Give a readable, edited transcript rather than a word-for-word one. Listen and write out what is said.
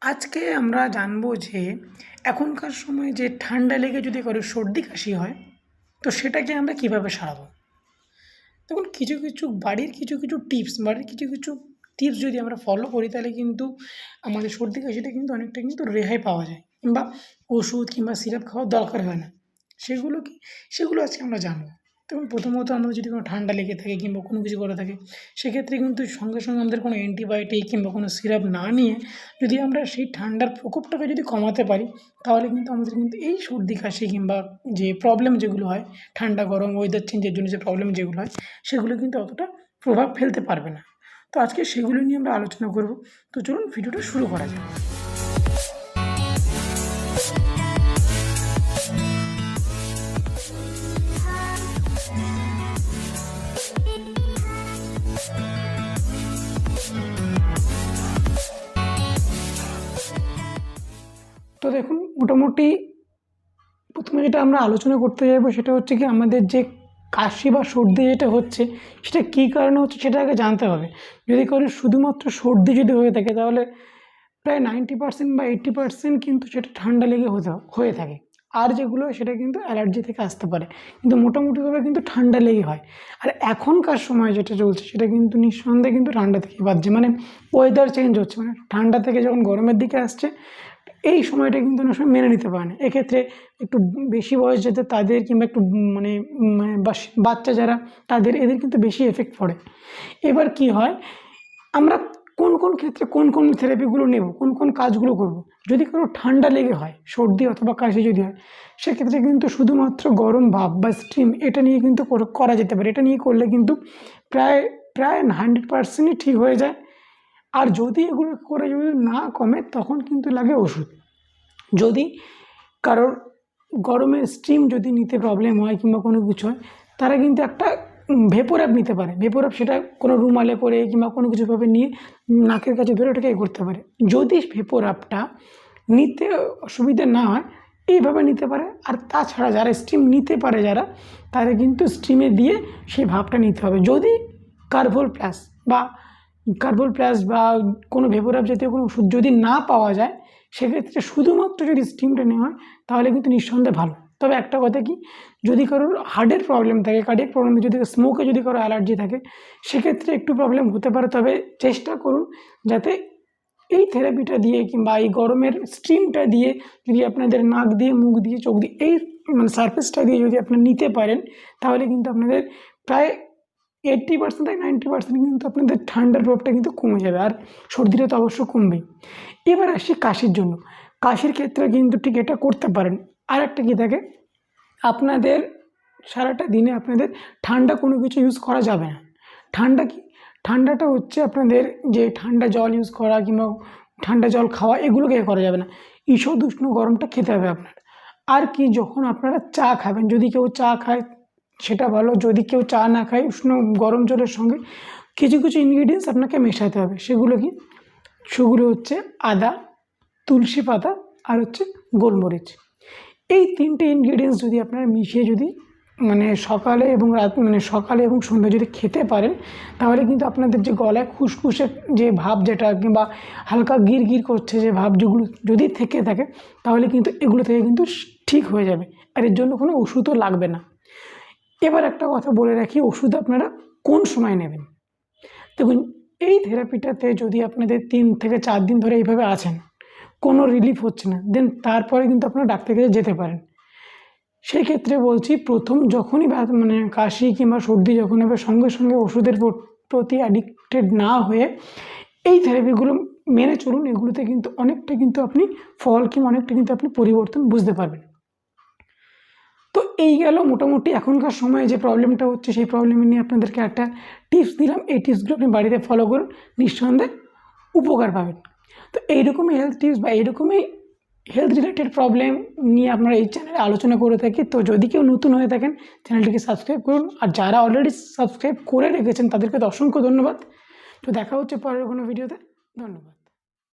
আজকে আমরা জানবো যে এখনকার সময়ে যে ঠান্ডা লেগে যদি কারো সর্দি কাশি হয় তো সেটাকে আমরা কীভাবে সারাবো। দেখুন বাড়ির কিছু কিছু টিপস যদি আমরা ফলো করি তাহলে কিন্তু আমাদের সর্দি কাশিটা কিন্তু অনেকটা কিন্তু রেহাই পাওয়া যায়, কিংবা ওষুধ কিংবা সিরাপ খাওয়ার দরকার হয় না। সেগুলো কি সেগুলো আজকে আমরা জানবো। দেখুন প্রথমত আমাদের যদি কোনো ঠান্ডা লেগে থাকে কিংবা কোনো কিছু করে থাকে, সেক্ষেত্রে কিন্তু সঙ্গে সঙ্গে আমাদের কোনো অ্যান্টিবায়োটিক কিংবা কোনো সিরাপ না নিয়ে যদি আমরা সেই ঠান্ডার প্রকোপটাকে যদি কমাতে পারি, তাহলে কিন্তু আমাদের কিন্তু এই সর্দি কাশি কিংবা যে প্রবলেম যেগুলো হয়, ঠান্ডা গরম ওয়েদার চেঞ্জের জন্য যে প্রবলেম যেগুলো হয়, সেগুলো কিন্তু অতটা প্রভাব ফেলতে পারবে না। তো আজকে সেগুলো নিয়ে আমরা আলোচনা করব। তো চলুন ভিডিওটা শুরু করা যাক। তো দেখুন, মোটামুটি প্রথমে যেটা আমরা আলোচনা করতে যাবো সেটা হচ্ছে কি, আমাদের যে কাশি বা সর্দি যেটা হচ্ছে সেটা কী কারণে হচ্ছে সেটা আগে জানতে হবে। যদি কারোর শুধুমাত্র সর্দি যদি হয়ে থাকে, তাহলে প্রায় 90% বা 80% কিন্তু সেটা ঠান্ডা লেগে হয়ে থাকে। আর যেগুলো সেটা কিন্তু অ্যালার্জি থেকে আসতে পারে, কিন্তু মোটামুটিভাবে কিন্তু ঠান্ডা লেগে হয়। আর এখনকার সময় যেটা চলছে সেটা কিন্তু নিঃসন্দেহে কিন্তু ঠান্ডা থেকেই বাজছে, মানে ওয়েদার চেঞ্জ হচ্ছে, মানে ঠান্ডা থেকে যখন গরমের দিকে আসছে এই সময়টা কিন্তু অনেক সময় মেনে নিতে পারে না। এক্ষেত্রে একটু বেশি বয়স যাদের তাদের, কিংবা একটু মানে বাচ্চা যারা তাদের, এদের কিন্তু বেশি এফেক্ট পড়ে। এবার কি হয়, আমরা কোন কোন ক্ষেত্রে কোন কোন থেরাপিগুলো নেব, কোন কোন কাজগুলো করব। যদি কোনো ঠান্ডা লেগে হয়, সর্দি অথবা কাশি যদি হয়, সেক্ষেত্রে কিন্তু শুধুমাত্র গরম ভাপ বা স্টিম এটা নিয়ে কিন্তু করা যেতে পারে। এটা নিয়ে করলে কিন্তু প্রায় 100%ই ঠিক হয়ে যায়। আর যদি এগুলো করে যদি না কমে, তখন কিন্তু লাগে ওষুধ। যদি কারোর গরমের স্টিম যদি নিতে প্রবলেম হয় কিংবা কোনো কিছু হয়, তারা কিন্তু একটা ভেপোরাপ নিতে পারে। ভেপোরাপ সেটা কোনো রুমালে করে কিংবা কোনো কিছুভাবে নিয়ে নাকের কাছে ধরে ওটাকে করতে পারে। যদি ভেপোরাপটা নিতে অসুবিধা না হয়, এইভাবে নিতে পারে। আর তাছাড়া যারা স্টিম নিতে পারে, তারা কিন্তু স্টিমে দিয়ে সেই ভাপটা নিতে হবে। যদি কার্ভল প্লাস বা কোনো ভেপোরাপ জাতীয় কোনো ওষুধ যদি না পাওয়া যায়, সেক্ষেত্রে শুধুমাত্র যদি স্টিমটা নেওয়া হয়, তাহলে কিন্তু নিঃসন্দেহে ভালো। তবে একটা কথা কি, যদি কারোর হার্টের প্রবলেম থাকে, কার্ডিয়াক প্রবলেম, যদি স্মোকে যদি কারো অ্যালার্জি থাকে, সেক্ষেত্রে একটু প্রবলেম হতে পারে। তবে চেষ্টা করুন যাতে এই থেরাপিটা দিয়ে কিংবা এই গরমের স্টিমটা দিয়ে যদি আপনাদের নাক দিয়ে, মুখ দিয়ে, চোখ দিয়ে, এই মানে সারফেসটা দিয়ে যদি আপনারা নিতে পারেন, তাহলে কিন্তু আপনাদের প্রায় 80% থেকে 90% কিন্তু আপনাদের ঠান্ডার প্রভাবটা কিন্তু কমে যাবে। আর সর্দিটা তো অবশ্য কমবেই। এবার আসি কাশির জন্য। কাশির ক্ষেত্রে কিন্তু ঠিক এটা করতে পারেন। আর একটা কী থাকে, আপনাদের সারাটা দিনে আপনাদের ঠান্ডা কোনো কিছু ইউজ করা যাবে না। ঠান্ডাটা হচ্ছে আপনাদের যে ঠান্ডা জল ইউজ করা কিংবা ঠান্ডা জল খাওয়া, এগুলোকে করা যাবে না। ঈষৎ উষ্ণ গরমটা খেতে হবে আপনার। আর কি, যখন আপনারা চা খাবেন, যদি কেউ চা খায় সেটা ভালো, যদি কেউ চা না খায়, উষ্ণ গরম জলের সঙ্গে কিছু কিছু ইনগ্রিডিয়েন্টস আপনাকে মেশাতে হবে। সেগুলো হচ্ছে আদা, তুলসী পাতা আর হচ্ছে গোলমরিচ। এই 3টে ইনগ্রিডিয়েন্টস যদি আপনারা মিশিয়ে যদি সকালে এবং সন্ধ্যায় যদি খেতে পারেন, তাহলে কিন্তু আপনাদের যে গলায় খুসখুসে যে ভাব যেটা, কিংবা হালকা গির করছে যে ভাব, যেগুলো যদি থেকে থাকে, তাহলে কিন্তু এগুলো থেকে কিন্তু ঠিক হয়ে যাবে। আর এর জন্য কোনো ওষুধও লাগবে না। এবার একটা কথা বলে রাখি, ওষুধ আপনারা কোন সময় নেবেন। দেখুন, এই থেরাপিটাতে যদি আপনাদের 3 থেকে 4 দিন ধরে এইভাবে আছেন, কোনো রিলিফ হচ্ছে না, দেন তারপরে কিন্তু আপনারা ডাক্তারের কাছে যেতে পারেন। সেই ক্ষেত্রে বলছি, প্রথম যখনই কাশি কিংবা সর্দি যখন হবে, সঙ্গে সঙ্গে ওষুধের প্রতি অ্যাডিক্টেড না হয়ে এই থেরাপিগুলো মেনে চলুন। এগুলোতে কিন্তু অনেকটা কিন্তু আপনি ফল কিংবা অনেকটা কিন্তু আপনি পরিবর্তন বুঝতে পারবেন। তো এই গেল মোটামুটি এখনকার সময়ে যে প্রবলেমটা হচ্ছে, সেই প্রবলেম নিয়ে আপনাদেরকে একটা টিপস দিলাম। এই টিপসগুলো আপনি বাড়িতে ফলো করুন, নিঃসন্দেহে উপকার পাবেন। তো এইরকমই হেলথ টিপস বা এইরকমই হেলথ রিলেটেড প্রবলেম নিয়ে আপনারা এই চ্যানেলে আলোচনা করে থাকি। তো যদি কেউ নতুন হয়ে থাকেন, চ্যানেলটিকে সাবস্ক্রাইব করুন। আর যারা অলরেডি সাবস্ক্রাইব করে রেখেছেন, তাদেরকে অসংখ্য ধন্যবাদ। তো দেখা হচ্ছে পরের কোনো ভিডিওতে। ধন্যবাদ।